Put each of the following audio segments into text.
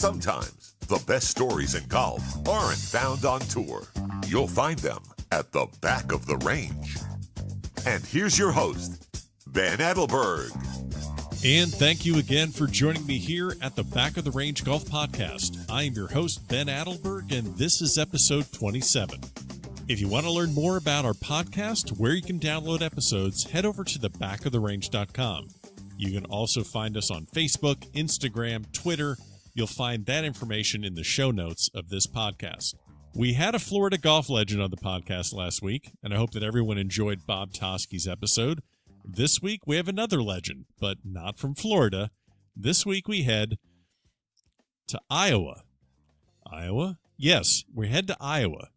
Sometimes the best stories in golf aren't found on tour. You'll find them at the back of the range. And here's your host, Ben Adelberg. And thank you again for joining me here at the Back of the Range Golf Podcast. I am your host, Ben Adelberg, and this is episode 27. If you want to learn more about our podcast, where you can download episodes, head over to thebackoftherange.com. You can also find us on Facebook, Instagram, Twitter. You'll find that information in the show notes of this podcast. We had a Florida golf legend on the podcast last week, and I hope that everyone enjoyed Bob Toski's episode. This week, we have another legend, but not from Florida. This week, we head to Iowa. Iowa? Yes, we head to Iowa.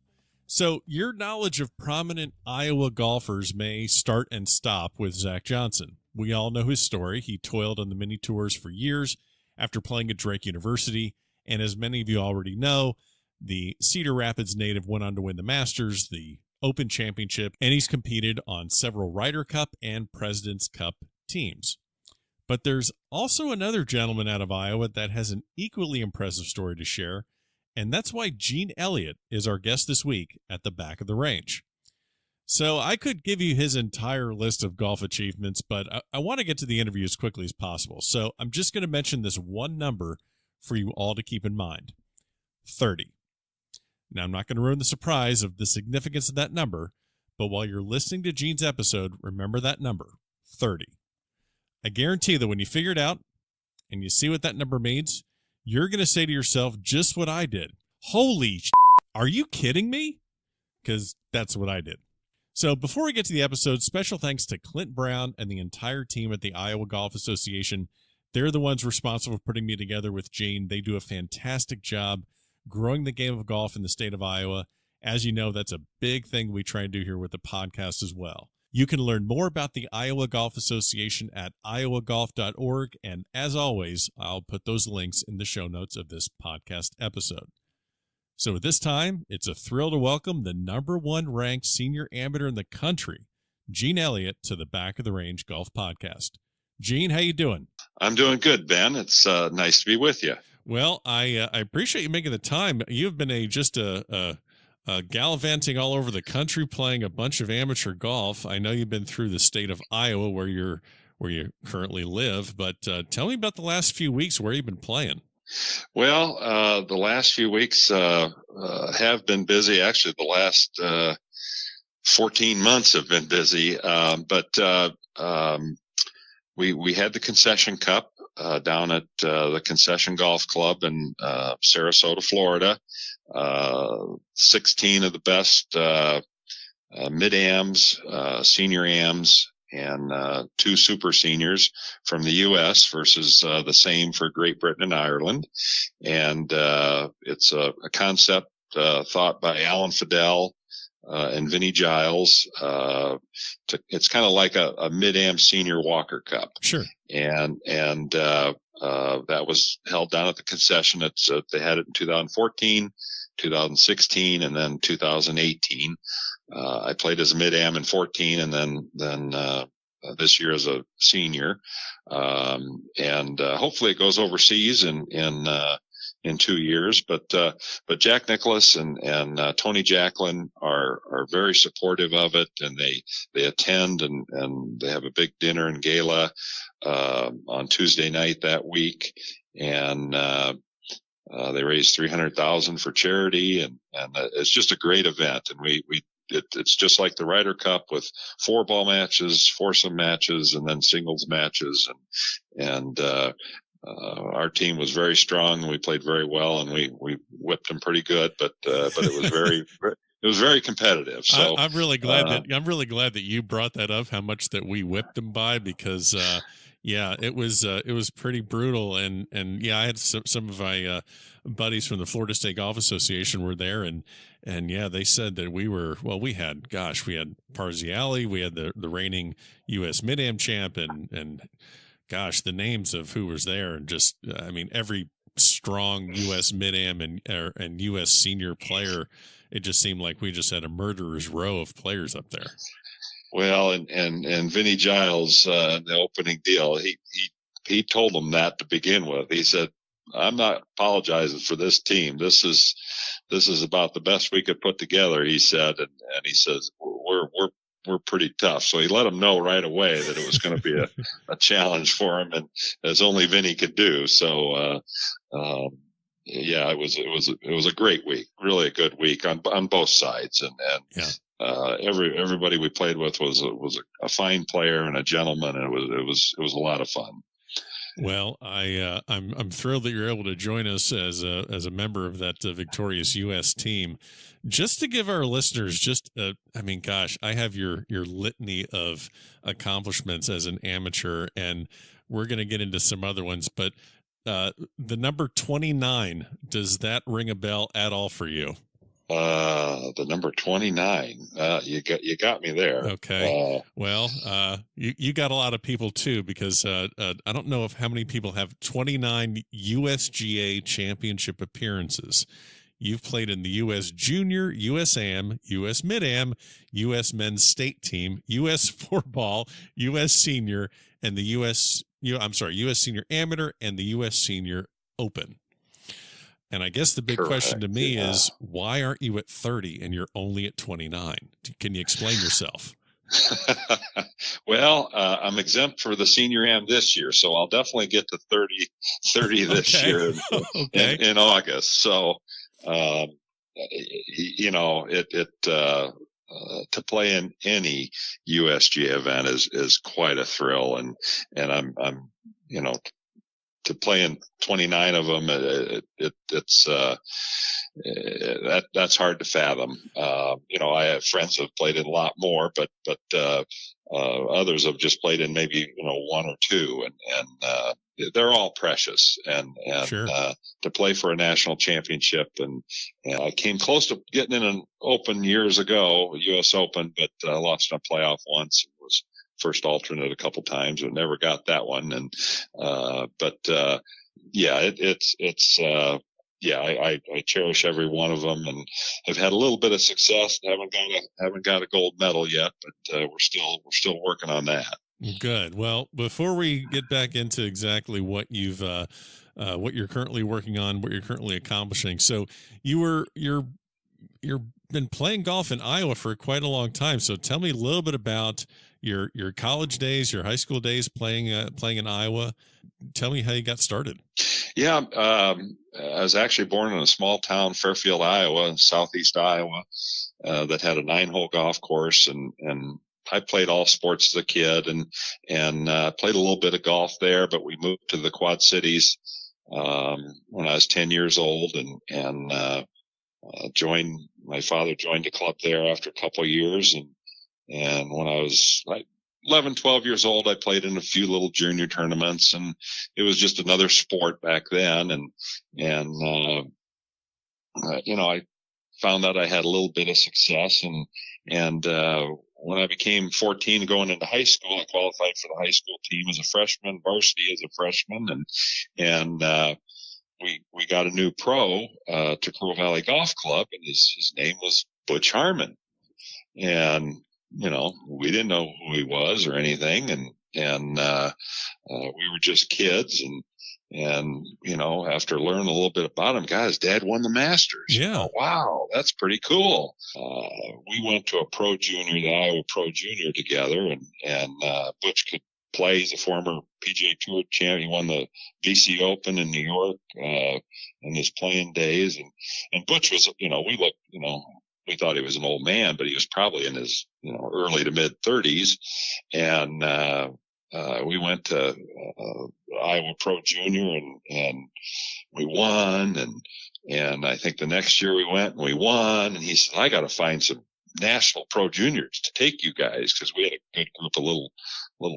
So your knowledge of prominent Iowa golfers may start and stop with Zach Johnson. We all know his story. He toiled on the mini tours for years after playing at Drake University, and as many of you already know, the Cedar Rapids native went on to win the Masters, the Open Championship, and he's competed on several Ryder Cup and President's Cup teams. But there's also another gentleman out of Iowa that has an equally impressive story to share, and that's why Gene Elliott is our guest this week at the Back of the Range. So I could give you his entire list of golf achievements, but I want to get to the interview as quickly as possible. So I'm just going to mention this one number for you all to keep in mind. 30. Now, I'm not going to ruin the surprise of the significance of that number, but while you're listening to Gene's episode, remember that number, 30. I guarantee that when you figure it out and you see what that number means, you're going to say to yourself just what I did. Holy shit, are you kidding me? Because that's what I did. So before we get to the episode, special thanks to Clint Brown and the entire team at the Iowa Golf Association. They're the ones responsible for putting me together with Gene. They do a fantastic job growing the game of golf in the state of Iowa. As you know, that's a big thing we try and do here with the podcast as well. You can learn more about the Iowa Golf Association at iowagolf.org. And as always, I'll put those links in the show notes of this podcast episode. So at this time, it's a thrill to welcome the #1 ranked senior amateur in the country, Gene Elliott, to the Back of the Range Golf Podcast. Gene, how you doing? I'm doing good, Ben. It's nice to be with you. Well, I appreciate you making the time. You've been just a gallivanting all over the country, playing a bunch of amateur golf. I know you've been through the state of Iowa, where you currently live. But tell me about the last few weeks, where you've been playing. Well, the last few weeks have been busy. Actually, the last 14 months have been busy. But we had the Concession Cup down at the Concession Golf Club in Sarasota, Florida. 16 of the best mid-ams, senior ams, and 2 super seniors from the U.S. versus the same for Great Britain and Ireland. And it's a concept thought by Alan Fidel and Vinnie Giles. It's kind of like a mid-am senior Walker Cup. Sure. And that was held down at the Concession. They had it in 2014, 2016, and then 2018. I played as a mid-am in 14 and then this year as a senior. And hopefully it goes overseas in 2 years. But Jack Nicklaus and Tony Jacklin are very supportive of it, and they attend and they have a big dinner and gala on Tuesday night that week. And they raised $300,000 for charity, and it's just a great event. And it's just like the Ryder Cup with 4-ball matches, foursome matches, and then singles matches. And our team was very strong. We played very well, and we whipped them pretty good. But it was very competitive. So I'm really glad that you brought that up. How much that we whipped them by, because yeah, it was pretty brutal. And yeah, I had some of my buddies from the Florida State Golf Association were there, and yeah, they said that we had Parziale, we had the reigning U.S. Mid-Am champ, and gosh, the names of who was there, and just, I mean, every strong U.S. Mid-Am and U.S. senior player, it just seemed like we just had a murderer's row of players up there. Well, and Vinnie Giles, the opening deal, he told them that to begin with. He said, not apologizing for this team. This is about the best we could put together," he said. And he says, we're pretty tough. So he let them know right away that it was going to be a challenge for him, and as only Vinny could do. So, yeah, it was a great week, really a good week on both sides. And everybody we played with was a fine player and a gentleman. And it was a lot of fun. Well, I'm thrilled that you're able to join us as a member of that victorious U.S. team. Just to give our listeners I have your litany of accomplishments as an amateur, and we're going to get into some other ones. But the number 29, does that ring a bell at all for you? The number 29, you got me there. Okay. You got a lot of people too, because I don't know how many people have 29 USGA championship appearances. You've played in the U.S. Junior, U.S. Am, U.S. Mid-Am, U.S. Men's State Team, U.S. Four-Ball, U.S. Senior, and the U.S. Senior Amateur and the U.S. Senior Open. And I guess the big question to me is, why aren't you at 30 and you're only at 29? Can you explain yourself? Well, I'm exempt for the Senior Am this year, so I'll definitely get to 30 this year in August. So, to play in any USGA event is quite a thrill, and I'm to play in 29 of them, that's hard to fathom. I have friends who have played in a lot more, but others have just played in maybe, one or two, and they're all precious. And sure. To play for a national championship, and I came close to getting in an Open years ago, U.S. Open, but lost in a playoff once. It was first alternate a couple times, but never got that one. And, I cherish every one of them, and have had a little bit of success. Haven't got a gold medal yet, but we're still working on that. Good. Well, before we get back into exactly what you've what you're currently working on, what you're currently accomplishing, so you're been playing golf in Iowa for quite a long time. So tell me a little bit about your college days, your high school days playing in Iowa. Tell me how you got started. Yeah, I was actually born in a small town, Fairfield, Iowa, southeast Iowa, that had a 9-hole golf course, and I played all sports as a kid, and played a little bit of golf there. But we moved to the Quad Cities when I was 10 years old, and my father joined a club there after a couple of years, and when I was like 11, 12 years old, I played in a few little junior tournaments, and it was just another sport back then. And I found out I had a little bit of success, and when I became 14 going into high school, I qualified for the high school team as a freshman, varsity as a freshman, and we got a new pro to Crow Valley Golf Club, and his name was Butch Harmon. And we didn't know who he was or anything, and we were just kids, and after learning a little bit about him, his dad won the Masters. Yeah. Oh, wow, that's pretty cool. We went to a Pro Junior, the Iowa Pro Junior together, and Butch could play. He's a former PGA Tour champion. He won the VC Open in New York in his playing days, and Butch was, we thought he was an old man, but he was probably in his, early to mid 30s. And, we went to, Iowa Pro Junior, and we won. And I think the next year we went and we won. And he said, I got to find some national Pro Juniors to take you guys, because we had a good group of little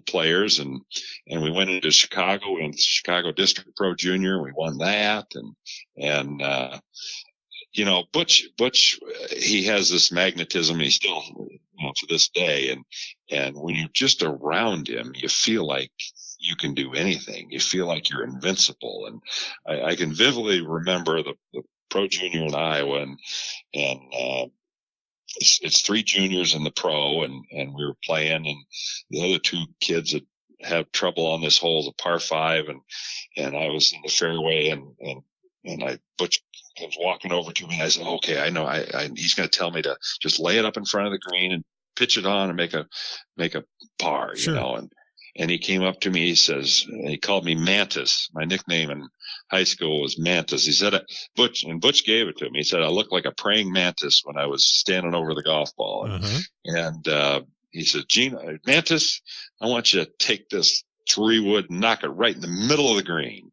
players. And we went into Chicago, and Chicago District Pro Junior. We won that. And Butch, he has this magnetism, and he still, to this day. And when you're just around him, you feel like you can do anything. You feel like you're invincible. And I can vividly remember the Pro Junior in Iowa, and it's 3 juniors in the pro, and we were playing, and the other 2 kids had have trouble on this hole, the par 5, and I was in the fairway, and Butch comes walking over to me, and I said, okay, I know, he's going to tell me to just lay it up in front of the green and pitch it on and make a par, sure. And he came up to me, he called me Mantis. My nickname in high school was Mantis. He said, Butch gave it to me. He said, I looked like a praying mantis when I was standing over the golf ball. And he said, Mantis, I want you to take this 3-wood and knock it right in the middle of the green.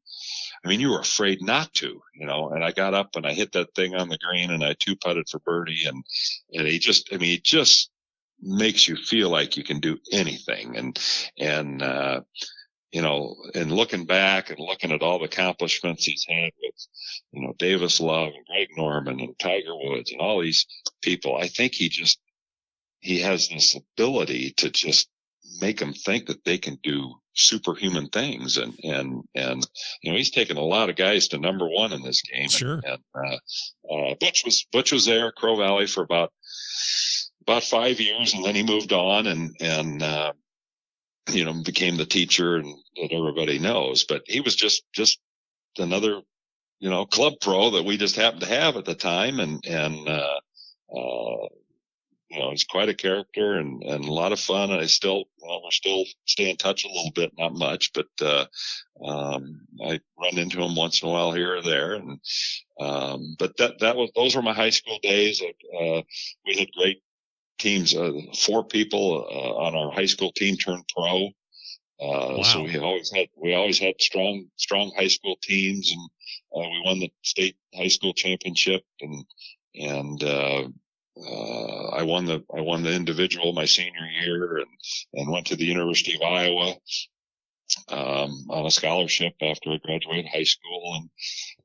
I mean, you were afraid not to, and I got up and I hit that thing on the green and I 2-putted for birdie. And it just makes you feel like you can do anything. And looking back and looking at all the accomplishments he's had with, Davis Love and Greg Norman and Tiger Woods and all these people, I think he has this ability to just make them think that they can do superhuman things. And he's taken a lot of guys to number 1 in this game. Sure. And Butch was there at Crow Valley for about 5 years, and then he moved on and became the teacher that everybody knows. But he was just another, club pro that we just happened to have at the time. And he's quite a character and a lot of fun. And we're still stay in touch a little bit, not much, but I run into him once in a while here or there. And but those were my high school days. We had great teams. 4 people on our high school team turned pro. Wow. So we always had strong high school teams, and we won the state high school championship, and I won the individual my senior year, and went to the University of Iowa on a scholarship after I graduated high school.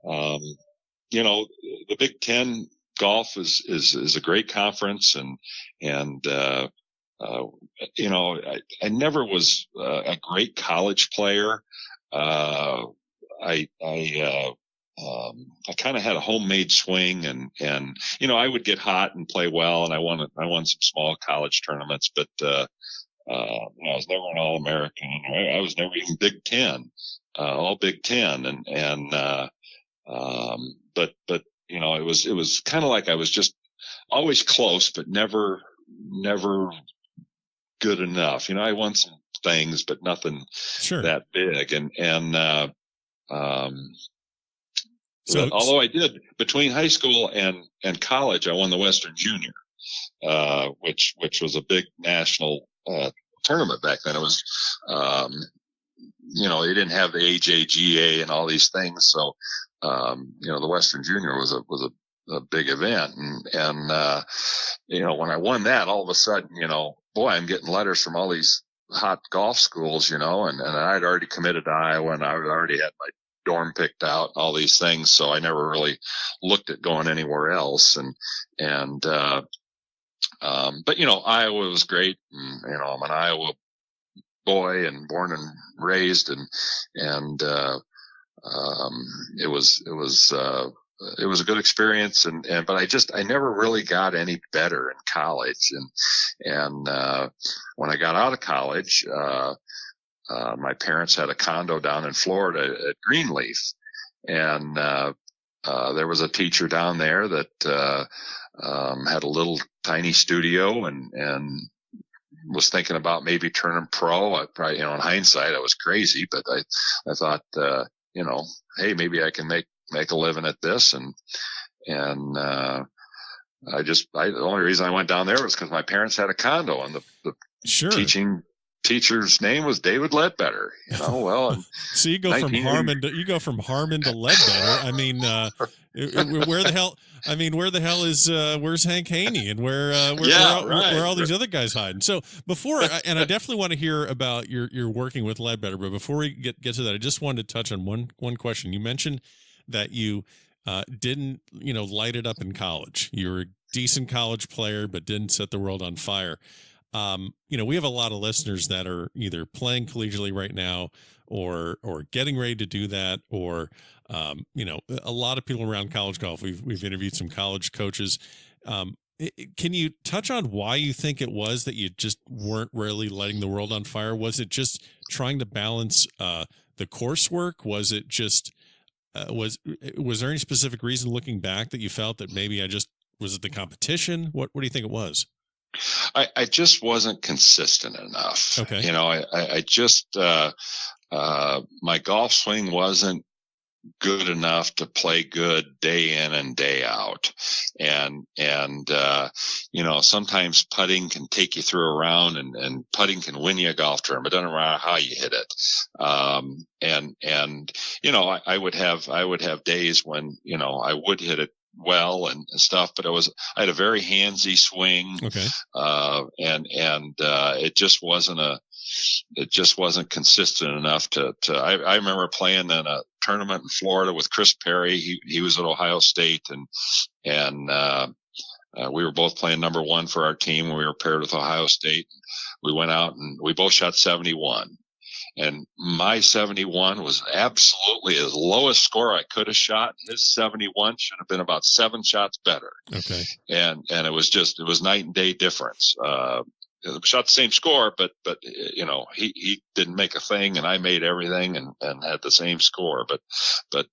And the Big Ten golf is a great conference, and I never was a great college player. I kind of had a homemade swing, and I would get hot and play well, and I won some small college tournaments, but I was never an All-American. I was never even Big Ten, all Big Ten, but it was kind of like I was just always close, but never good enough. I won some things, but nothing that big, So, although I did between high school and college, I won the Western Junior, which was a big national tournament back then. It was, they didn't have the AJGA and all these things, so the Western Junior was a big event, and when I won that, all of a sudden, boy, I'm getting letters from all these hot golf schools, and I'd already committed to Iowa, and I already had my dorm picked out, all these things. So I never really looked at going anywhere else. But Iowa was great. And, I'm an Iowa boy and born and raised, and it was a good experience. But I never really got any better in college. And when I got out of college, my parents had a condo down in Florida at Greenleaf, and there was a teacher down there that had a little tiny studio and was thinking about maybe turning pro. I probably, in hindsight, I was crazy, but I thought, hey, maybe I can make a living at this, and the only reason I went down there was because my parents had a condo, and the teacher's name was David Ledbetter. Well, so you go from Harmon to Ledbetter. I mean, where the hell? I mean, where the hell is where's Hank Haney, and where all these other guys hiding? So and I definitely want to hear about your working with Ledbetter, but before we get to that, I just wanted to touch on one question. You mentioned that you didn't light it up in college. You were a decent college player, but didn't set the world on fire. We have a lot of listeners that are either playing collegiately right now or getting ready to do that, or, a lot of people around college golf. We've interviewed some college coaches. Can you touch on why you think it was that you just weren't really lighting the world on fire? Was it just trying to balance the coursework? Was it just was there any specific reason looking back that you felt that maybe was it the competition? What do you think it was? I just wasn't consistent enough. Okay. I just my golf swing wasn't good enough to play good day in and day out. And sometimes putting can take you through a round and putting can win you a golf tournament. It doesn't matter how you hit it. I would have days when, I would hit it well and stuff, but I had a very handsy swing. Okay. It just wasn't consistent enough I remember playing in a tournament in Florida with Chris Perry. He was at Ohio State and we were both playing number one for our team when we were paired with Ohio State. We went out and we both shot 71. And my 71 was absolutely as lowest score I could have shot. His 71 should have been about 7 shots better. Okay. And it was night and day difference. Shot the same score, but he didn't make a thing and I made everything and had the same score. But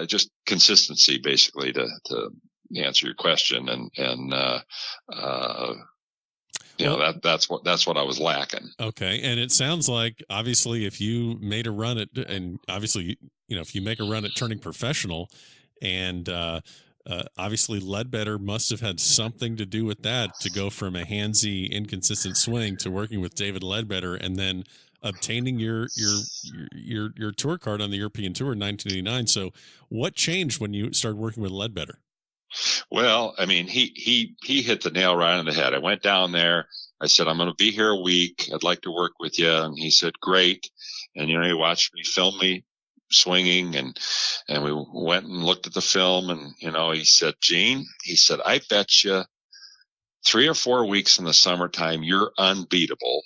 just consistency basically to answer your question. That's what I was lacking. Okay. And it sounds like obviously if you made a run at, and obviously, if you make a run at turning professional and, obviously Ledbetter must have had something to do with that, to go from a handsy, inconsistent swing to working with David Ledbetter and then obtaining your tour card on the European Tour in 1989. So what changed when you started working with Ledbetter? Well, I mean, he hit the nail right on the head. I went down there. I said, I'm going to be here a week. I'd like to work with you. And he said, great. And, he watched me, film me swinging, and we went and looked at the film, and, he said, Gene, I bet you 3 or 4 weeks in the summertime, you're unbeatable.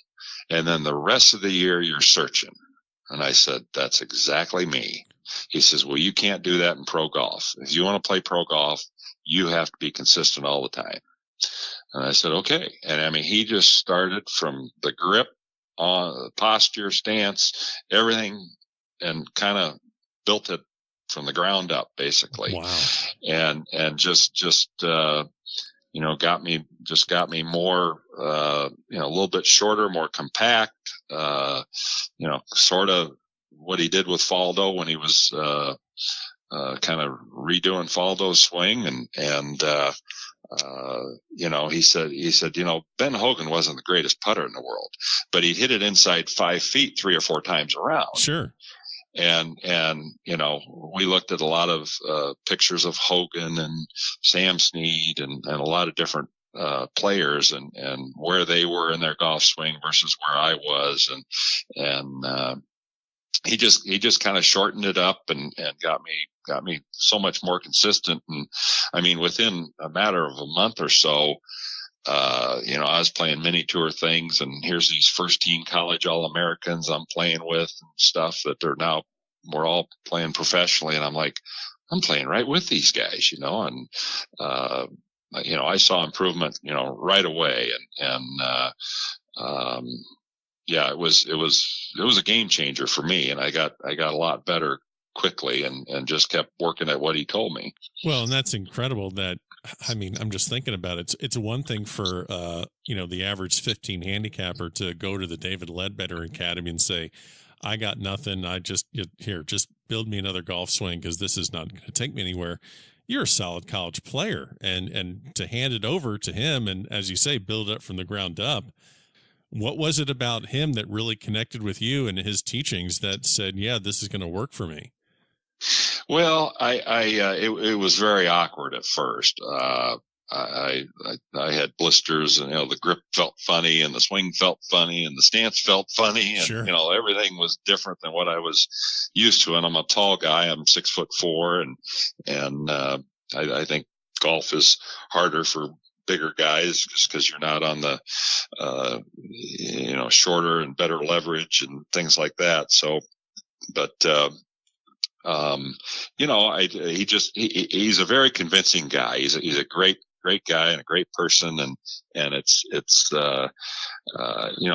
And then the rest of the year, you're searching. And I said, that's exactly me. He says, well, you can't do that in pro golf. If you want to play pro golf, you have to be consistent all the time. And I said, okay. And I mean, he just started from the grip on posture, stance, everything, and kind of built it from the ground up, basically. Wow. And got me more, a little bit shorter, more compact, sort of what he did with Faldo when he was, kind of redoing Faldo's swing. He said, Ben Hogan wasn't the greatest putter in the world, but he hit it inside 5 feet 3 or 4 times around. Sure. And we looked at a lot of pictures of Hogan and Sam Snead and a lot of different players and where they were in their golf swing versus where I was. And he just kind of shortened it up and got me so much more consistent. And I mean, within a matter of a month or so, I was playing mini tour things, and here's these first team college All-Americans I'm playing with and stuff that we're all playing professionally. And I'm like, I'm playing right with these guys, and, I saw improvement, right away. It was a game changer for me, and I got a lot better quickly and just kept working at what he told me. Well, and that's incredible that, I mean, I'm just thinking about it. It's one thing for, the average 15 handicapper to go to the David Ledbetter Academy and say, I got nothing. Just build me another golf swing, because this is not going to take me anywhere. You're a solid college player, and to hand it over to him and, as you say, build it up from the ground up. What was it about him that really connected with you and his teachings that said, yeah, this is going to work for me? Well, it was very awkward at first. I had blisters, and the grip felt funny, and the swing felt funny, and the stance felt funny, and sure. Everything was different than what I was used to. And I'm a tall guy; I'm 6'4", and I think golf is harder for bigger guys just because you're not on the shorter and better leverage and things like that. So, but he's a very convincing guy. He's a great great guy and a great person. And it's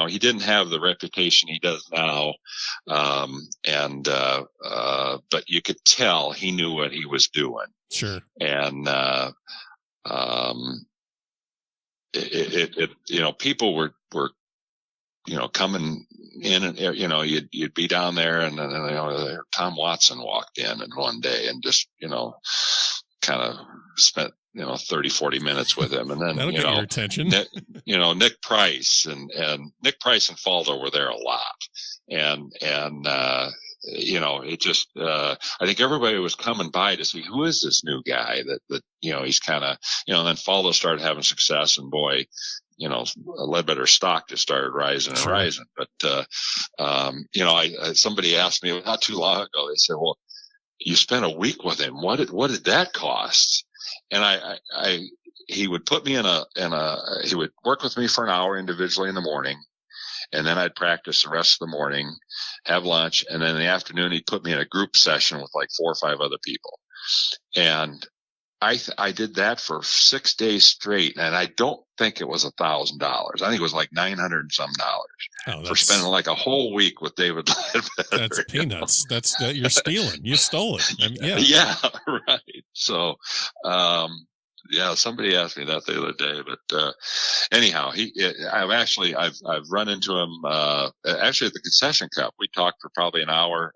he didn't have the reputation he does now. But you could tell he knew what he was doing. Sure. And, people were, coming in and, you'd be down there and then, Tom Watson walked in and one day and just, kind of spent, 30, 40 minutes with him. And then, that'll get your attention. Nick Price and Nick Price and Faldo were there a lot. And it just, I think everybody was coming by to see who is this new guy that he's kind of, and then Faldo started having success and boy, Ledbetter stock just started rising and rising. But, somebody asked me not too long ago, they said, well, you spent a week with him. What did that cost? And he would put me he would work with me for an hour individually in the morning. And then I'd practice the rest of the morning, have lunch. And then in the afternoon, he'd put me in a group session with like 4 or 5 other people. And I did that for 6 days straight. And I don't think it was $1,000. I think it was like $900 and some for spending like a whole week with David Ledbetter. That's peanuts. You're stealing. You stole it. Yeah. Yeah. Right. So, somebody asked me that the other day, but, anyhow, I've run into him, actually at the concession cup. We talked for probably an hour,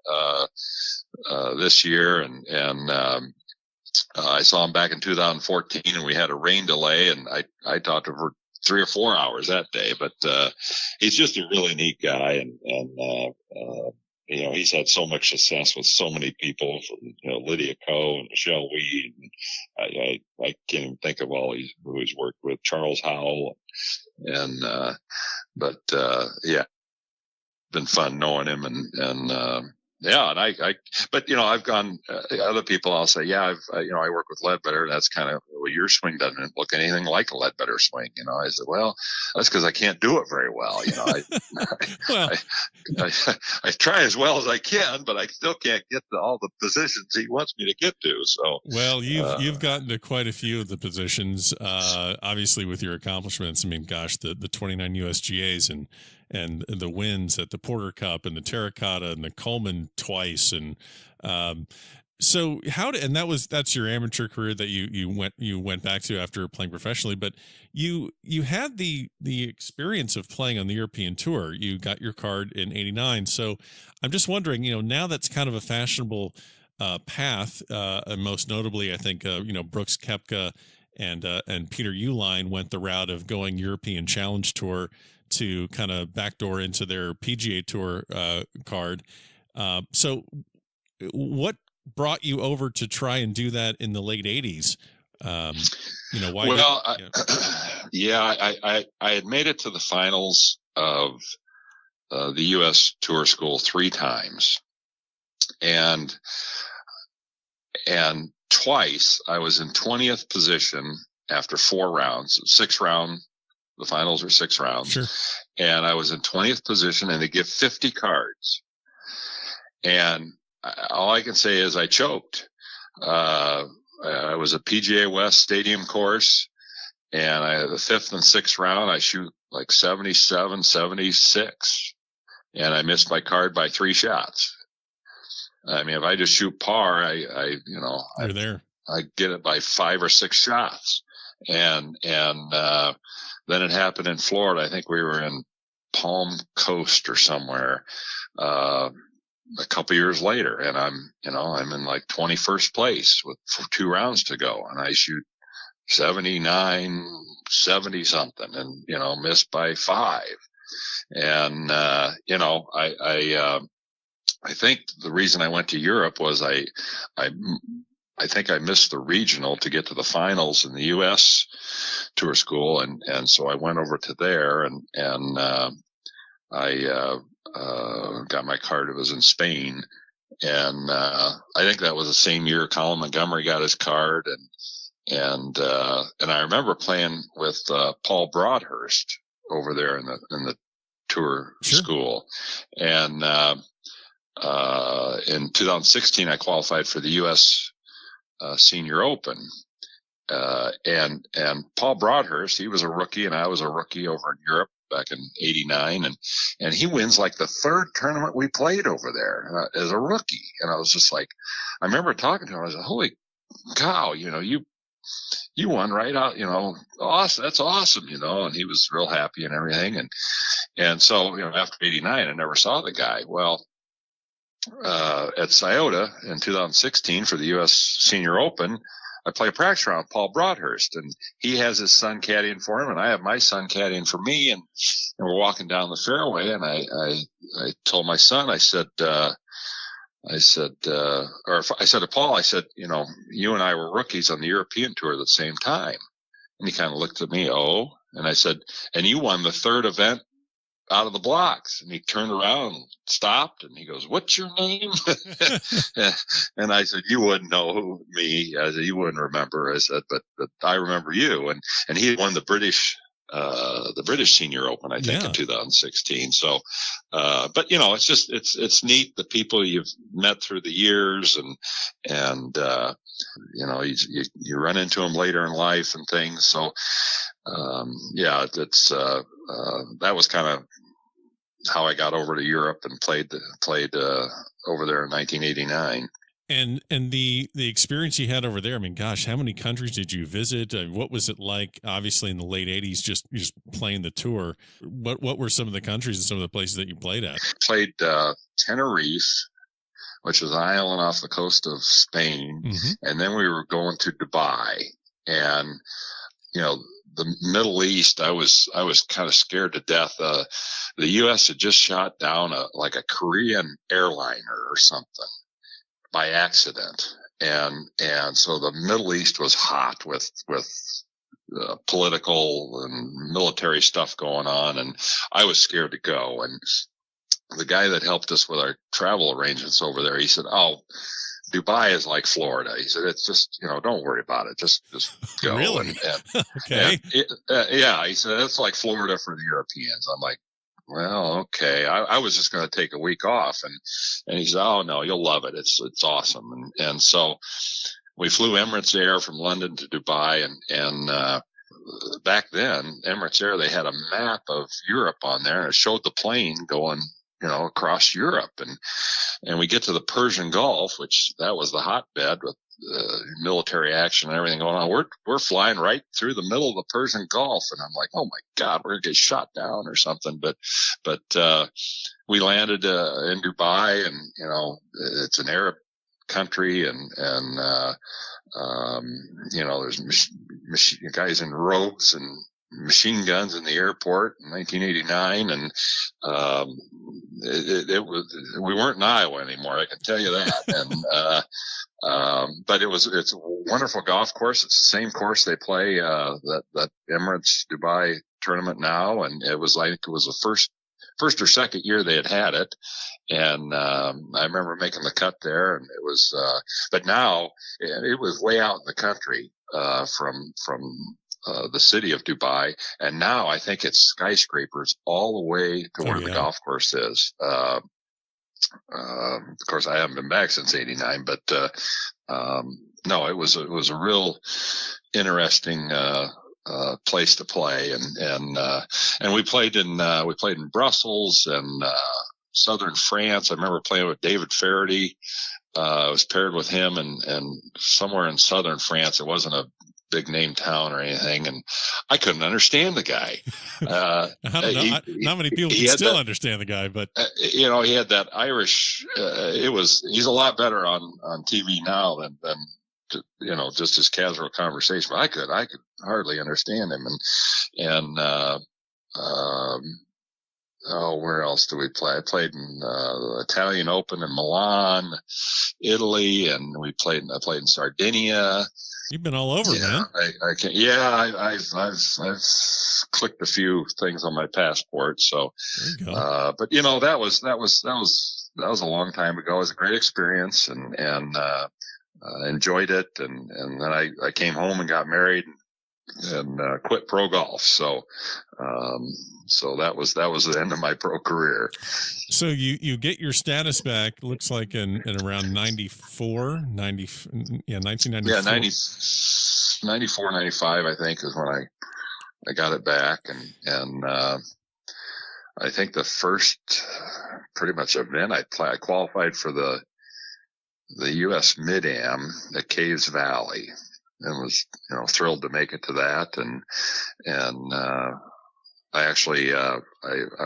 this year and I saw him back in 2014 and we had a rain delay and I talked to him for 3 or 4 hours that day, but, he's just a really neat guy and he's had so much success with so many people from, Lydia Ko and Michelle Weed. And I can't even think of all who he's worked with, Charles Howell. And, been fun knowing him I've gone, other people I'll say, I work with Ledbetter. That's kind of, your swing doesn't look anything like a Ledbetter swing. I said, well, that's because I can't do it very well. I try as well as I can, but I still can't get to all the positions he wants me to get to. So, well, you've gotten to quite a few of the positions, obviously with your accomplishments. I mean, gosh, the 29 USGAs and the wins at the Porter Cup and the Terracotta and the Coleman twice. And, so that's your amateur career that you went back to after playing professionally, but you had the experience of playing on the European tour. You got your card in '89. So I'm just wondering, now that's kind of a fashionable, path, and most notably, I think, Brooks Koepka and Peter Uihlein went the route of going European Challenge Tour to kind of backdoor into their PGA Tour card. So what brought you over to try and do that in the late 80s? Why? Well, I had made it to the finals of the U.S. Tour School 3 times. And twice I was in 20th position after 4 rounds, 6 round. The finals were 6 rounds. Sure. And I was in 20th position and they give 50 cards. And all I can say is I choked. I was a PGA West stadium course and I had the 5th and 6th round. I shoot like 77, 76 and I missed my card by 3 shots. I mean, if I just shoot par, you're there. I get it by 5 or 6 shots. And then it happened in Florida. I think we were in Palm Coast or somewhere, a couple years later. And I'm in like 21st place with 2 rounds to go. And I shoot 79, 70 something and, missed by 5. And, I think the reason I went to Europe was I think I missed the regional to get to the finals in the U.S. Tour School. And so I went over to there and I got my card. It was in Spain. And I think that was the same year Colin Montgomery got his card. And I remember playing with Paul Broadhurst over there in the tour school. And in 2016, I qualified for the U.S. Senior Open. And Paul Broadhurst, he was a rookie and I was a rookie over in Europe back in '89. And he wins like the third tournament we played over there as a rookie. And I was just like, I remember talking to him. I was like, holy cow, you won right out, awesome. That's awesome, and he was real happy and everything. And so, after '89, I never saw the guy. Well, at Scioto in 2016 for the U.S. Senior Open, I play a practice round with Paul Broadhurst, and he has his son caddying for him, and I have my son caddying for me, and we're walking down the fairway, and I told my son, I said to Paul, I said, you and I were rookies on the European tour at the same time. And he kind of looked at me, and I said, and you won the third event out of the blocks. And he turned around and stopped, and he goes, what's your name? And I said, you wouldn't know me. I said, you wouldn't remember. I said, but I remember you. And he won the British Senior Open, I think, in 2016. So, but it's neat, the people you've met through the years, and you run into them later in life and things. So, that was kind of how I got over to Europe and played over there in 1989. And the experience you had over there, I mean, gosh, how many countries did you visit? What was it like, obviously, in the late 80s, just playing the tour? What were some of the countries and some of the places that you played at? Played Tenerife, which is an island off the coast of Spain. Mm-hmm. And then we were going to Dubai. And, the Middle East, I was kind of scared to death. The U.S. had just shot down a Korean airliner or something by accident. And so the Middle East was hot with political and military stuff going on. And I was scared to go. And the guy that helped us with our travel arrangements over there, he said, Dubai is like Florida. He said, it's just, don't worry about it. Just go. Really? Okay. He said, it's like Florida for the Europeans. I'm like, well, okay. I was just going to take a week off. And he said, oh no, you'll love it. It's awesome. And so we flew Emirates Air from London to Dubai, and back then, Emirates Air, they had a map of Europe on there, and it showed the plane going, across Europe. And we get to the Persian Gulf, which that was the hotbed with military action and everything going on. We're flying right through the middle of the Persian Gulf. And I'm like, oh my God, we're going to get shot down or something. But we landed in Dubai, and, it's an Arab country, and there's guys in robes and machine guns in the airport in 1989, and we weren't in Iowa anymore, I can tell you that. And but it's a wonderful golf course. It's the same course they play that Emirates Dubai tournament now, and it was the first or second year they had it. And I remember making the cut there, and it was but now it was way out in the country from the city of Dubai, and now I think it's skyscrapers all the way to where the golf course is. Of course, I haven't been back since '89, but no, it was a real interesting place to play, and we played in Brussels and southern France. I remember playing with David Faraday. I was paired with him, and somewhere in southern France. It wasn't a big name town or anything, and I couldn't understand the guy. I don't know. Not many people can still understand the guy, but he had that Irish. He's a lot better on TV now than just his casual conversation. But I could hardly understand him, and where else do we play? I played in the Italian Open in Milan, Italy, and I played in Sardinia. You've been all over, man. I've clicked a few things on my passport. So, but that was a long time ago. It was a great experience, and enjoyed it. And then I came home and got married and quit pro golf. So that was the end of my pro career. So you get your status back, looks like in around 1994. 94, 95, I think, is when I got it back. And I think the first pretty much event I qualified for the U.S. Mid-Am at Caves Valley, and was, thrilled to make it to that. And I actually, I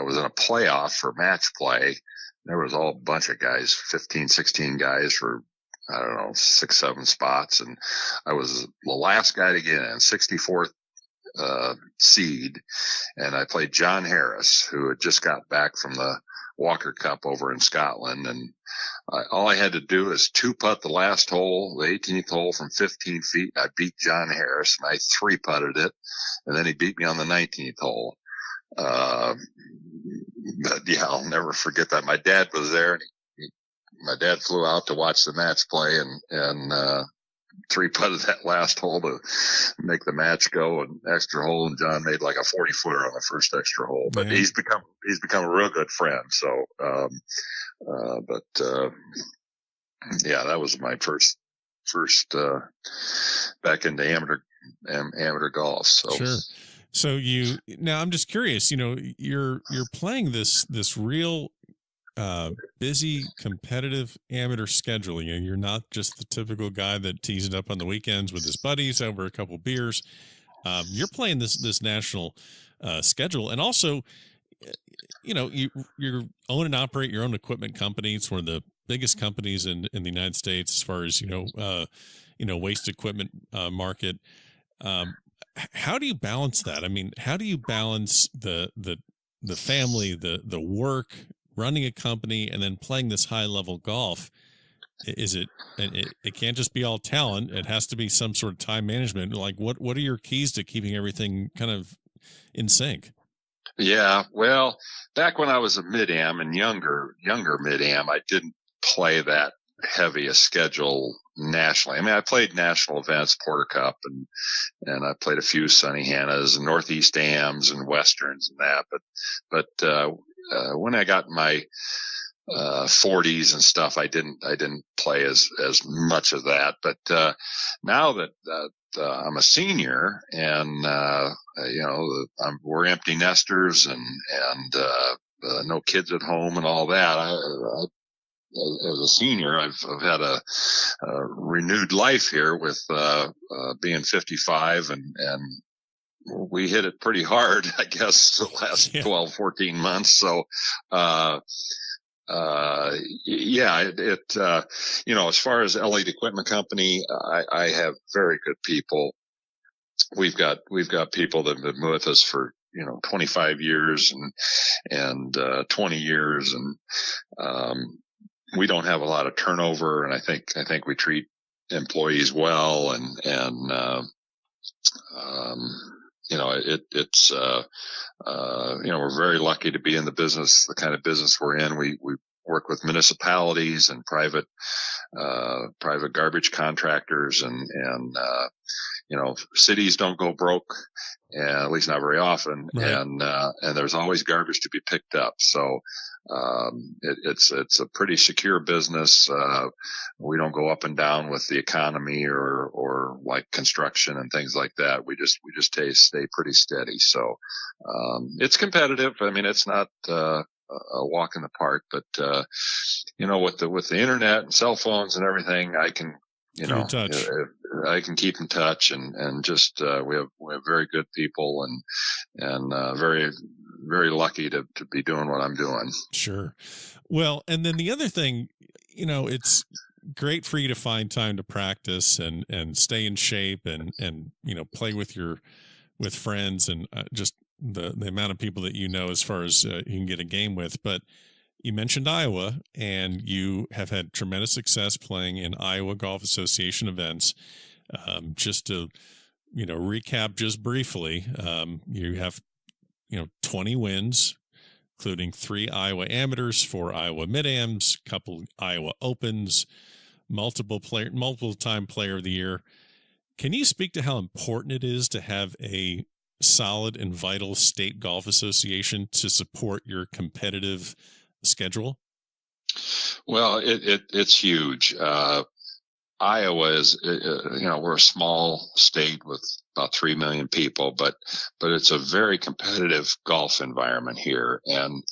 was in a playoff for match play. There was a bunch of guys, 15, 16 guys for, I don't know, 6, 7 spots. And I was the last guy to get in, 64th seed. And I played John Harris, who had just got back from the Walker Cup over in Scotland. And all I had to do is 2-putt the last hole, the 18th hole from 15 feet. I beat John Harris, and I 3-putted it. And then he beat me on the 19th hole. But yeah, I'll never forget that. My dad was there, and my dad flew out to watch the match play, and 3-putted that last hole to make the match go, an extra hole, and John made like a 40-footer on the first extra hole. But he's become a real good friend. So, yeah, that was my first back into amateur golf. So. Sure. So now I'm just curious, you're playing this real busy competitive amateur schedule. You're not just the typical guy that tees it up on the weekends with his buddies over a couple beers. You're playing this national schedule, and also, you own and operate your own equipment company. It's one of the biggest companies in the United States as far as waste equipment market. How do you balance that? I mean, how do you balance the family, the work, running a company, and then playing this high level golf? It can't just be all talent. It has to be some sort of time management. Like what are your keys to keeping everything kind of in sync? Yeah. Well, back when I was a mid-am and younger mid-am, I didn't play that heavy a schedule nationally. I mean, I played national events, Porter Cup, and I played a few Sunny Hannahs and Northeast Ams and Westerns and that. But when I got in my 40s and stuff, I didn't play as much of that. But now that I'm a senior, and we're empty nesters and no kids at home and all that, as a senior, I've had a renewed life here with being 55, and we hit it pretty hard, I guess, the last 12, 14 months. So, as far as Elliott Equipment Company, I have very good people. We've got people that have been with us for 25 years and 20 years, and we don't have a lot of turnover, and I think we treat employees well, and we're very lucky to be in the business, the kind of business we're in. We work with municipalities and private garbage contractors, and cities don't go broke, at least not very often. Right. And there's always garbage to be picked up. So, it's a pretty secure business. We don't go up and down with the economy or like construction and things like that. We just stay pretty steady. So, it's competitive. I mean, it's not, a walk in the park, but, with the internet and cell phones and everything, I can, I can keep in touch, and just, we have very good people, and very, very lucky to be doing what I'm doing. Sure. Well, and then the other thing, it's great for you to find time to practice and stay in shape and play with friends, and just the amount of people that as far as you can get a game with. But you mentioned Iowa, and you have had tremendous success playing in Iowa Golf Association events. Just to, recap just briefly, you have, 20 wins, including 3 Iowa amateurs, 4 Iowa mid-ams, couple Iowa opens, multiple-time player of the year. Can you speak to how important it is to have a solid and vital state golf association to support your competitive schedule? Well, it's huge. Iowa is, we're a small state with about 3 million people, but it's a very competitive golf environment here. And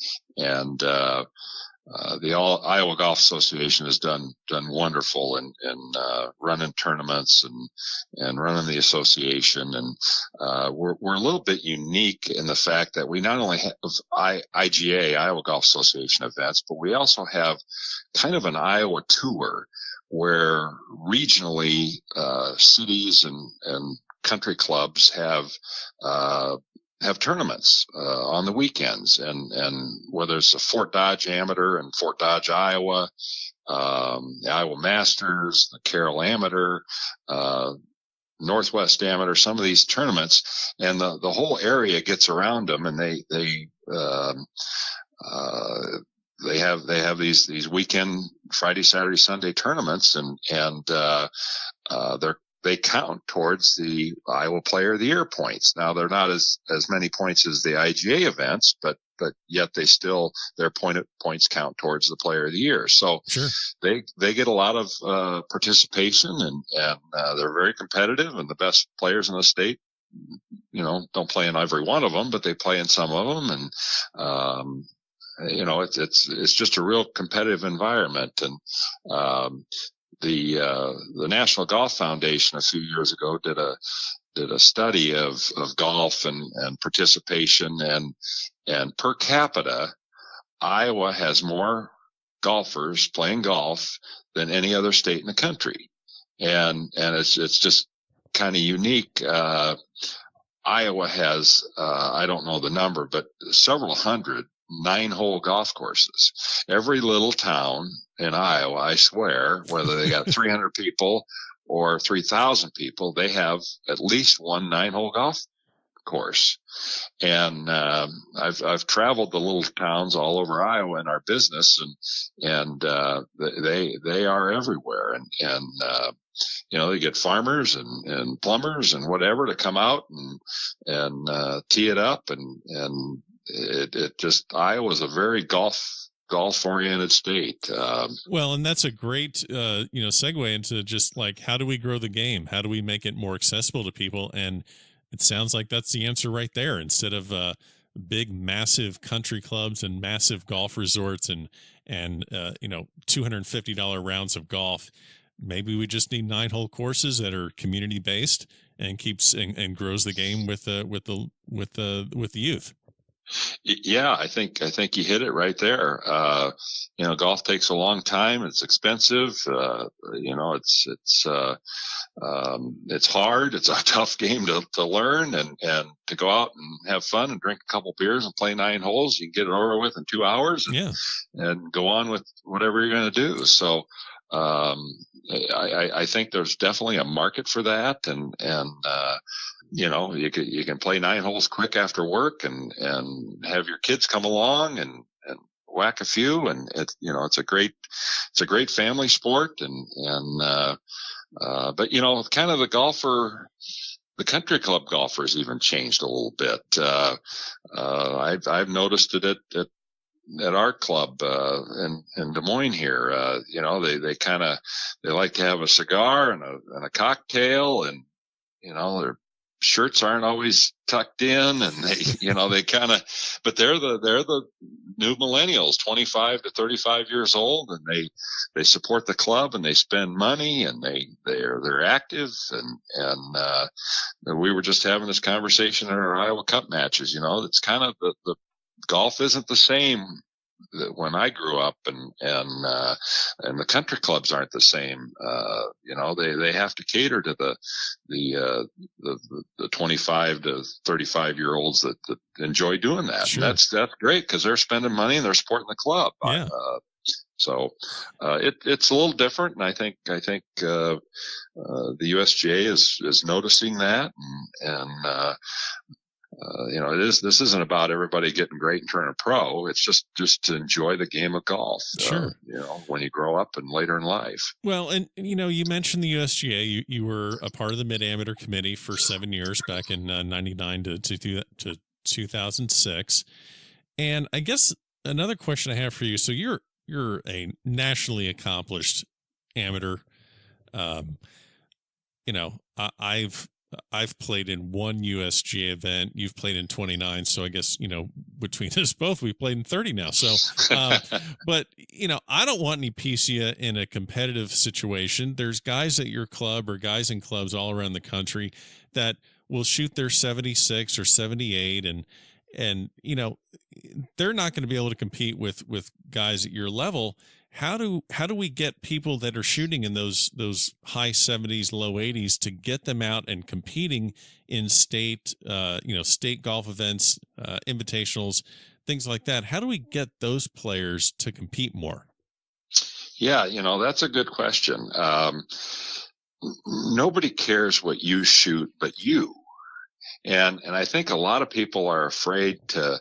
the Iowa Golf Association has done wonderful in running tournaments and running the association. And we're a little bit unique in the fact that we not only have IGA, Iowa Golf Association events, but we also have kind of an Iowa tour where regionally cities and country clubs have tournaments on the weekends, and whether it's the Fort Dodge Amateur and Fort Dodge, Iowa, the Iowa Masters, the Carroll Amateur, Northwest Amateur, some of these tournaments, and the whole area gets around them, and they have these weekend Friday, Saturday, Sunday tournaments, and they count towards the Iowa Player of the Year points. Now they're not as many points as the IGA events, but yet their points count towards the Player of the Year. So sure. They get a lot of participation, and they're very competitive, and the best players in the state, don't play in every one of them, but they play in some of them, and it's just a real competitive environment. And the National Golf Foundation a few years ago did a study of golf and participation, and per capita, Iowa has more golfers playing golf than any other state in the country. And it's just kind of unique. Iowa has, I don't know the number, but several hundred 9-hole golf courses. Every little town in Iowa, I swear, whether they got 300 people or 3,000 people, they have at least one 9-hole golf course. And I've traveled the little towns all over Iowa in our business, and they are everywhere. And they get farmers and plumbers and whatever to come out and tee it up, and it just, Iowa's a very golf oriented state. Well, and that's a great, segue into just like, how do we grow the game? How do we make it more accessible to people? And it sounds like that's the answer right there. Instead of big, massive country clubs and massive golf resorts and $250 rounds of golf, maybe we just need 9-hole courses that are community based and keeps and grows the game with the youth. Yeah, I think you hit it right there. Golf takes a long time. It's expensive. It's hard. It's a tough game to learn and to go out and have fun and drink a couple beers and play 9 holes. You can get it over with in 2 hours and go on with whatever you're going to do. So, I think there's definitely a market for that, and you can play 9 holes quick after work and have your kids come along and whack a few, and it's a great family sport, but kind of the country club golfers even changed a little bit. I've noticed it at our club in Des Moines here. They like to have a cigar and a cocktail, and their shirts aren't always tucked in, and they kind of, but they're the new millennials, 25 to 35 years old, and they support the club, and they spend money, and they're active, and we were just having this conversation in our Iowa Cup matches. It's kind of the golf isn't the same when I grew up, and the country clubs aren't the same. They have to cater to the 25 to 35 year olds that enjoy doing that. Sure. And that's great, because they're spending money and they're supporting the club. Yeah. So it's a little different, and I think the USGA is noticing that, and this isn't about everybody getting great and turning pro. It's just to enjoy the game of golf. Sure. When you grow up and later in life. Well, and you mentioned the USGA. You were a part of the mid-amateur committee for 7 years, back in 99 to 2006. And I guess another question I have for you. So you're a nationally accomplished amateur. I've played in one USGA event. You've played in 29. So I guess, between us both, we've played in 30 now. So, but, I don't want any PCA in a competitive situation. There's guys at your club or guys in clubs all around the country that will shoot their 76 or 78. And, they're not going to be able to compete with guys at your level. How do we get people that are shooting in those high 70s, low 80s to get them out and competing in state golf events, invitationals, things like that? How do we get those players to compete more? Yeah, that's a good question. Nobody cares what you shoot but you. And I think a lot of people are afraid to,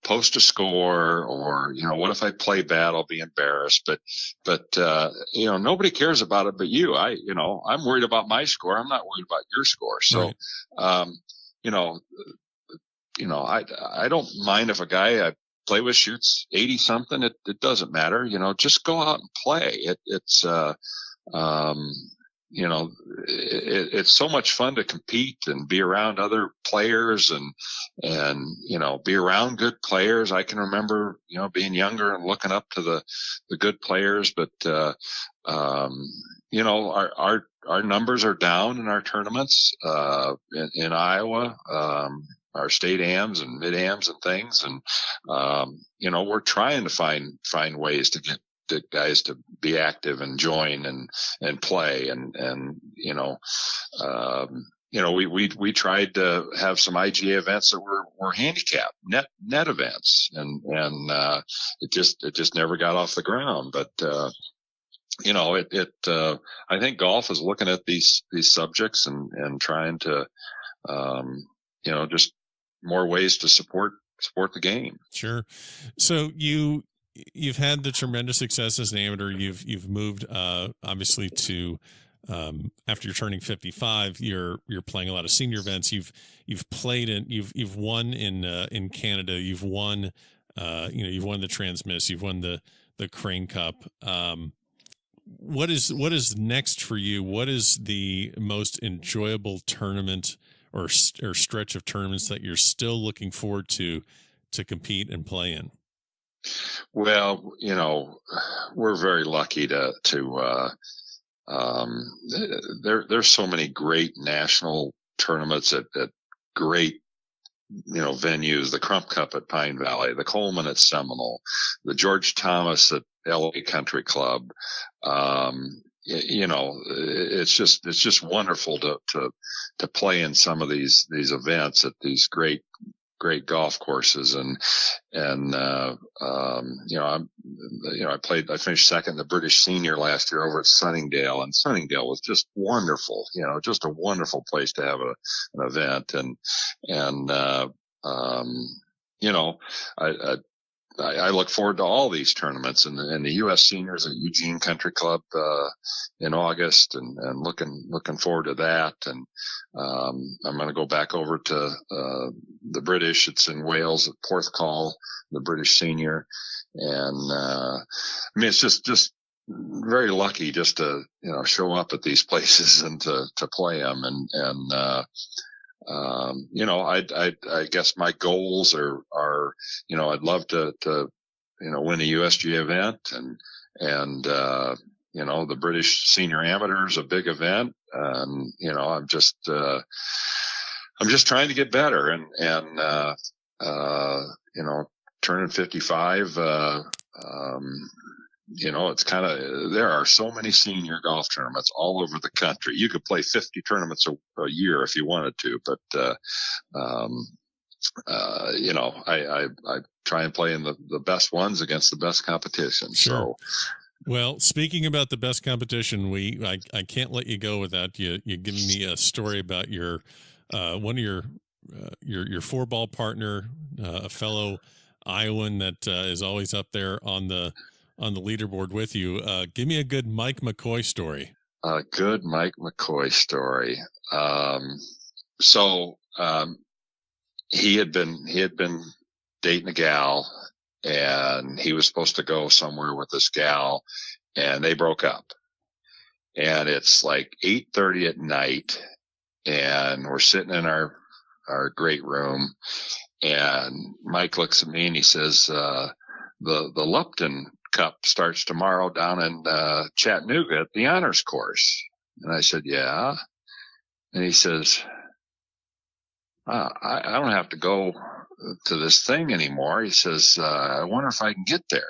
post a score or, what if I play bad? I'll be embarrassed. But nobody cares about it but you. I'm worried about my score. I'm not worried about your score. So, right. I don't mind if a guy I play with shoots 80 something. It doesn't matter. Just go out and play. It's so much fun to compete and be around other players and be around good players. I can remember, being younger and looking up to the good players, but, our numbers are down in our tournaments, in Iowa, our state AMs and mid AMs and things. And, we're trying to find ways to get the guys to be active and join and play. We tried to have some IGA events that were handicap net events and it just never got off the ground. But, I think golf is looking at these subjects and trying to, just more ways to support the game. Sure. So you've had the tremendous success as an amateur. You've moved, obviously to, after you're turning 55, you're playing a lot of senior events. You've played you've won in Canada. You've won, you've won the Transmiss. You've won the Crane Cup. What is next for you? What is the most enjoyable tournament or stretch of tournaments that you're still looking forward to compete and play in? Well, we're very lucky to there's so many great national tournaments at great, venues, the Crump Cup at Pine Valley, the Coleman at Seminole, the George Thomas at Elliott Country Club. It's just wonderful to play in some of these events at these great golf courses. I finished second in the British Senior last year over at Sunningdale, and Sunningdale was just wonderful, just a wonderful place to have an event. I look forward to all these tournaments and the U.S. Seniors at Eugene Country Club, in August and looking forward to that. And, I'm going to go back over to, the British. It's in Wales at Porthcawl, the British Senior. And, it's just very lucky just to, show up at these places and to play them. I guess my goals are, I'd love to, win a USGA event and the British Senior Amateur is a big event. And, I'm just trying to get better and turning 55, it's kind of, there are so many senior golf tournaments all over the country. You could play 50 tournaments a year if you wanted to, but, I try and play in the best ones against the best competition. Sure. So, well, speaking about the best competition, I can't let you go without you giving me a story about your, one of your four-ball partner, a fellow Iowan that is always up there on the leaderboard with you. Give me a good Mike McCoy story. A good Mike McCoy story. He had been dating a gal and he was supposed to go somewhere with this gal and they broke up. and it's like 8:30 at night, and we're sitting in our great room, and Mike looks at me and he says, the Lupton Cup starts tomorrow down in Chattanooga at the honors course. And I said, yeah. And he says, I don't have to go to this thing anymore. He says, I wonder if I can get there.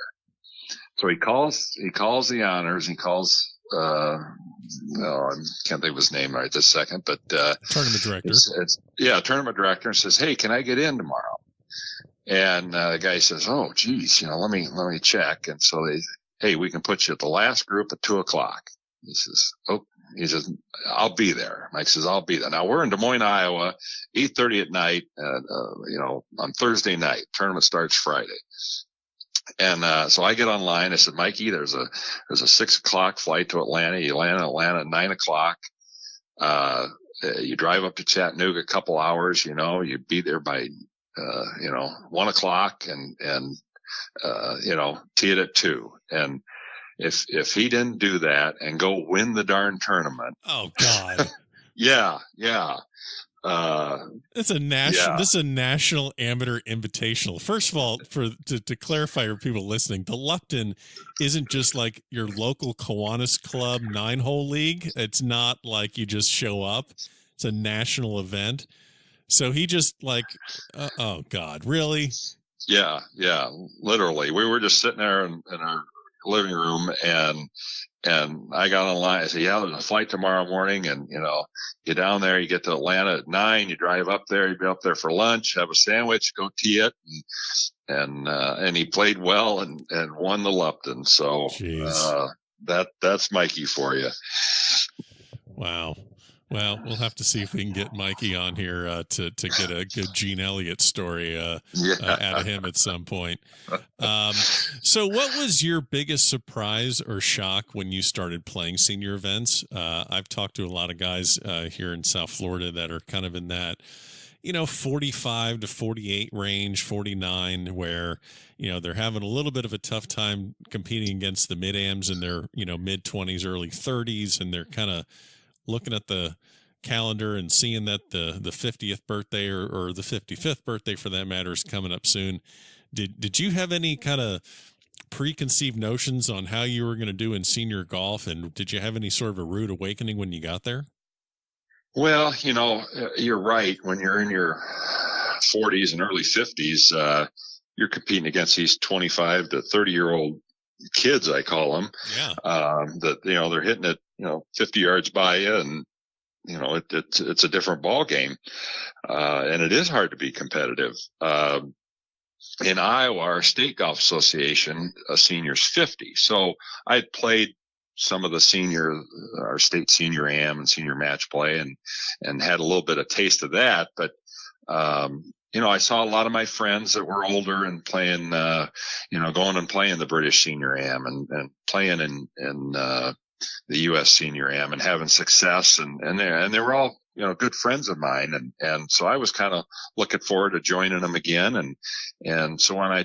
So he calls the honors. He calls, I can't think of his name right this second, but, tournament director. Tournament director, and says, hey, can I get in tomorrow? And, the guy says, oh, geez, let me check. And so hey, we can put you at the last group at 2:00. He says, I'll be there. Mike says, I'll be there. Now we're in Des Moines, Iowa, 8:30 at night, on Thursday night. Tournament starts Friday. And, so I get online. I said, Mikey, there's a 6:00 flight to Atlanta. You land in Atlanta at 9:00. You drive up to Chattanooga a couple hours, you be there by, 1:00 and tee it at 2:00. And if he didn't do that and go win the darn tournament. Oh God. Yeah. This is a national amateur invitational. First of all, to clarify for people listening, the Lupton isn't just like your local Kiwanis Club 9-hole league. It's not like you just show up. It's a national event. So he just oh God, really? Yeah, literally. We were just sitting there in our living room, and I got online. I said, yeah, there's a flight tomorrow morning, and get down there, you get to Atlanta at 9, you drive up there, you be up there for lunch, have a sandwich, go tee it, and he played well and won the Lupton. So that's Mikey for you. Wow. Well, we'll have to see if we can get Mikey on here to get a good Gene Elliott story out of him at some point. So what was your biggest surprise or shock when you started playing senior events? I've talked to a lot of guys here in South Florida that are kind of in that, 45 to 48 range, 49, where, they're having a little bit of a tough time competing against the mid-ams in their, mid-20s, early 30s, and they're kind of looking at the calendar and seeing that the 50th birthday or the 55th birthday for that matter is coming up soon. Did you have any kind of preconceived notions on how you were going to do in senior golf? And did you have any sort of a rude awakening when you got there? Well, you're right. When you're in your 40s and early 50s, you're competing against these 25 to 30-year-old kids, I call them. Yeah. That, they're hitting it, 50 yards by you, and, it's a different ball game. And it is hard to be competitive. In Iowa, our state golf association, seniors 50. So I played some of the our state senior am and senior match play and had a little bit of taste of that. But, I saw a lot of my friends that were older and playing, going and playing the British senior am and playing in the U.S. senior am and having success. And they were all, good friends of mine. And so I was kind of looking forward to joining them again. And so when I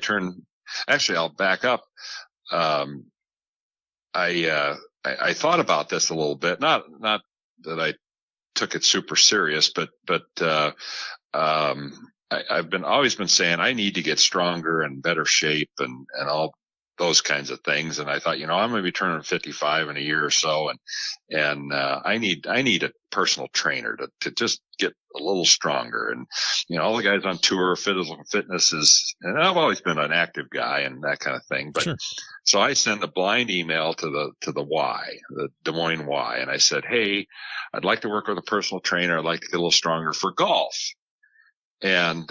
I'll back up. I thought about this a little bit, not that I took it super serious, but I've always been saying I need to get stronger and better shape and all those kinds of things. And I thought, I'm going to be turning 55 in a year or so. And I need a personal trainer to just get a little stronger. And, all the guys on tour, physical fitness and I've always been an active guy and that kind of thing. But sure. So I sent a blind email to the Y, the Des Moines Y. And I said, hey, I'd like to work with a personal trainer. I'd like to get a little stronger for golf. And,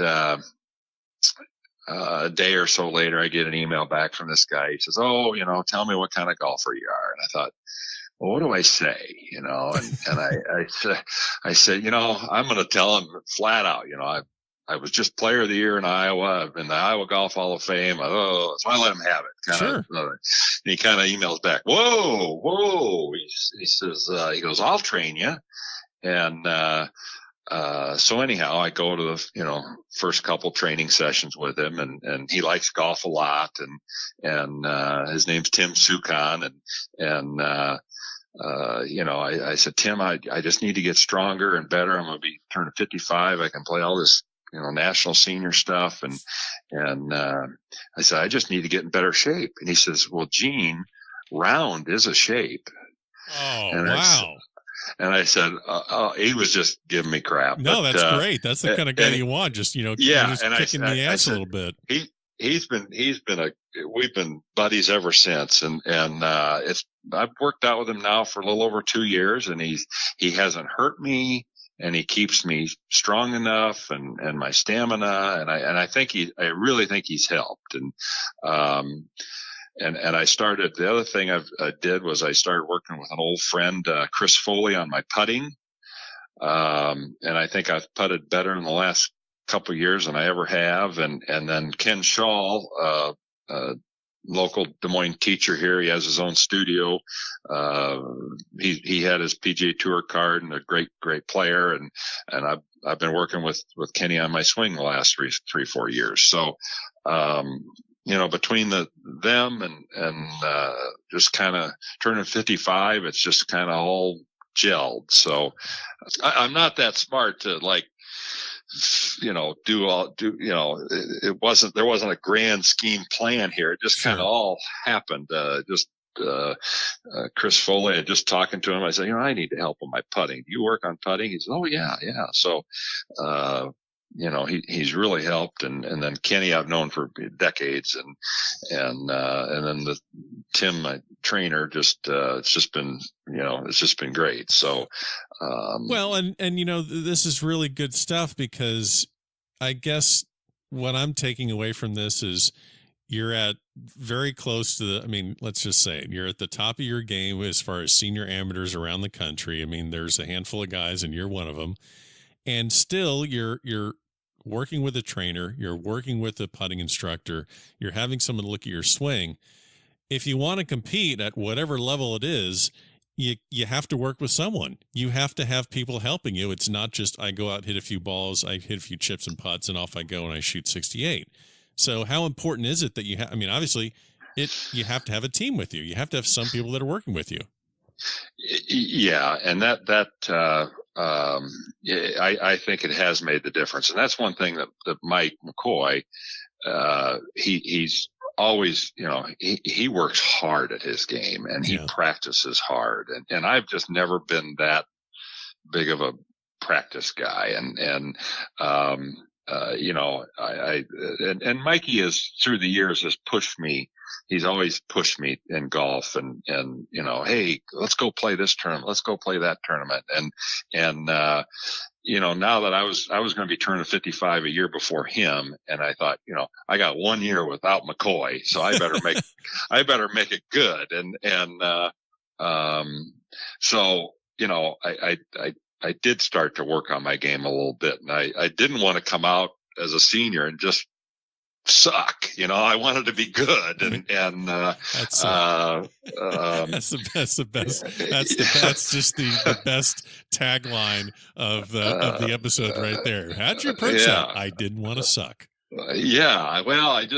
a day or so later, I get an email back from this guy. He says, oh, tell me what kind of golfer you are. And I thought, well, what do I say? And I said, I'm going to tell him flat out, I was just player of the year in Iowa. I've been the Iowa Golf Hall of Fame. So I let him have it. Sure. And he kind of emails back, whoa. He says, he goes, I'll train you. And, so anyhow, I go to the, first couple training sessions with him and he likes golf a lot and his name's Tim Sukon I said, Tim, I just need to get stronger and better. I'm going to be turning 55. I can play all this, national senior stuff. And I said, I just need to get in better shape. And he says, well, Gene, round is a shape. Oh, and wow. I said, he was just giving me crap. No, that's great. That's the kind of guy you want. Just, just and kicking the ass a little bit. We've been buddies ever since. And I've worked out with him now for a little over 2 years, and he hasn't hurt me, and he keeps me strong enough and my stamina. And I really think he's helped. And I started, the other thing I did was I started working with an old friend, Chris Foley, on my putting. And I think I've putted better in the last couple of years than I ever have. And then Ken Shaw, local Des Moines teacher here, he has his own studio. He had his PGA Tour card, and a great player. And I've been working with Kenny on my swing the last 3-4 years. So, between them and just kind of turning 55, it's just kind of all gelled. So I'm not that smart to there wasn't a grand scheme plan here. It just kind of all happened. Chris Foley, just talking to him, I said, I need to help with my putting. Do you work on putting? He said, oh yeah. So, he's really helped. And then Kenny I've known for decades, and then the Tim, my trainer, it's just been great. So, well, and this is really good stuff, because I guess what I'm taking away from this is you're at very close to let's just say it, you're at the top of your game as far as senior amateurs around the country. There's a handful of guys, and you're one of them. And still you're working with a trainer, you're working with a putting instructor, you're having someone look at your swing. If you want to compete at whatever level it is, you have to work with someone. You have to have people helping you. It's not just I go out, hit a few balls, I hit a few chips and putts, and off I go and I shoot 68. So how important is it that you have, obviously you have to have a team with you. You have to have some people that are working with you. Yeah. And I think it has made the difference. And that's one thing that Mike McCoy, he's always, he works hard at his game, and he practices hard. And I've just never been that big of a practice guy. And Mikey has, through the years, has pushed me. He's always pushed me in golf, and hey, let's go play this tournament. Let's go play that tournament. And now that I was going to be turning 55 a year before him, and I thought, I got 1 year without McCoy, so I better make it good. So I did start to work on my game a little bit, and I didn't want to come out as a senior and just suck. I wanted to be good. That's the best. That's just the best tagline of the episode right there. How'd you approach that? I didn't want to suck. Yeah. Well, I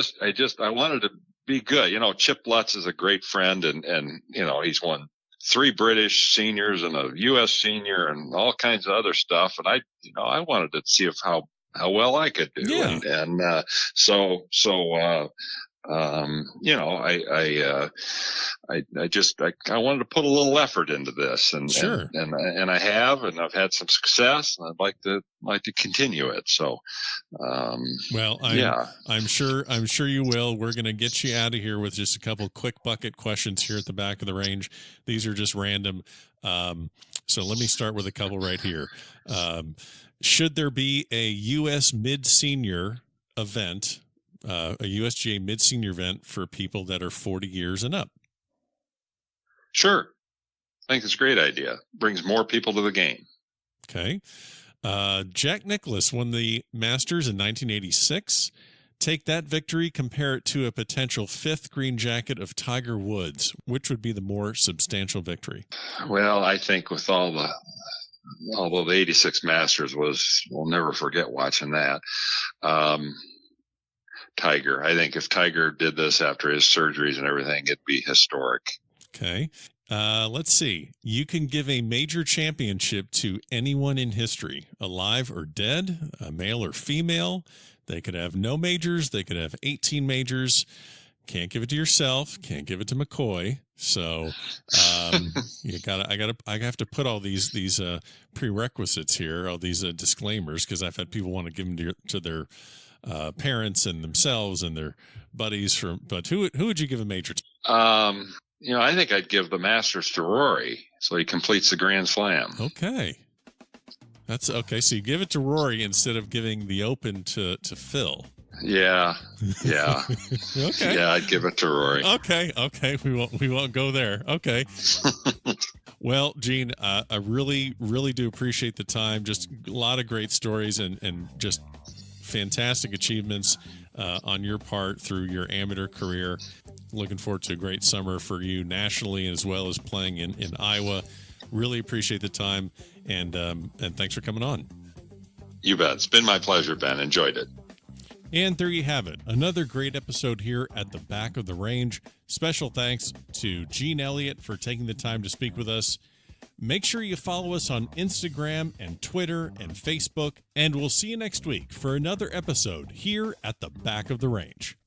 wanted to be good. Chip Lutz is a great friend, and he's won 3 British seniors and a U.S. senior and all kinds of other stuff. And I wanted to see how well I could do. Yeah. I wanted to put a little effort into this, and sure. And I have, and I've had some success, and I'd like to continue it. So, I'm sure you will. We're going to get you out of here with just a couple quick bucket questions here at the back of the range. These are just random. So let me start with a couple right here. Should there be a U.S. mid-senior event, a USGA mid-senior event for people that are 40 years and up? Sure. I think it's a great idea. Brings more people to the game. Okay. Jack Nicklaus won the Masters in 1986. Take that victory, compare it to a potential 5th green jacket of Tiger Woods. Which would be the more substantial victory? Well, I think with although the 86 Masters we'll never forget watching that. Tiger. I think if Tiger did this after his surgeries and everything, it'd be historic. Okay. Let's see. You can give a major championship to anyone in history, alive or dead, male or female. They could have no majors. They could have 18 majors. Can't give it to yourself. Can't give it to McCoy. So I have to put all these prerequisites here, all these disclaimers, because I've had people want to give them to their parents and themselves and their buddies. But who would you give a major to? I think I'd give the Masters to Rory, so he completes the Grand Slam. Okay. That's okay. So you give it to Rory instead of giving the Open to Phil. Yeah. Okay. Yeah, I'd give it to Rory. Okay. We won't go there. Okay. Well, Gene, I really, really do appreciate the time. Just a lot of great stories and just fantastic achievements on your part through your amateur career. Looking forward to a great summer for you nationally as well as playing in Iowa. Really appreciate the time, and thanks for coming on. You bet. It's been my pleasure, Ben. Enjoyed it. And there you have it. Another great episode here at the Back of the Range. Special thanks to Gene Elliott for taking the time to speak with us. Make sure you follow us on Instagram and Twitter and Facebook, and we'll see you next week for another episode here at the Back of the Range.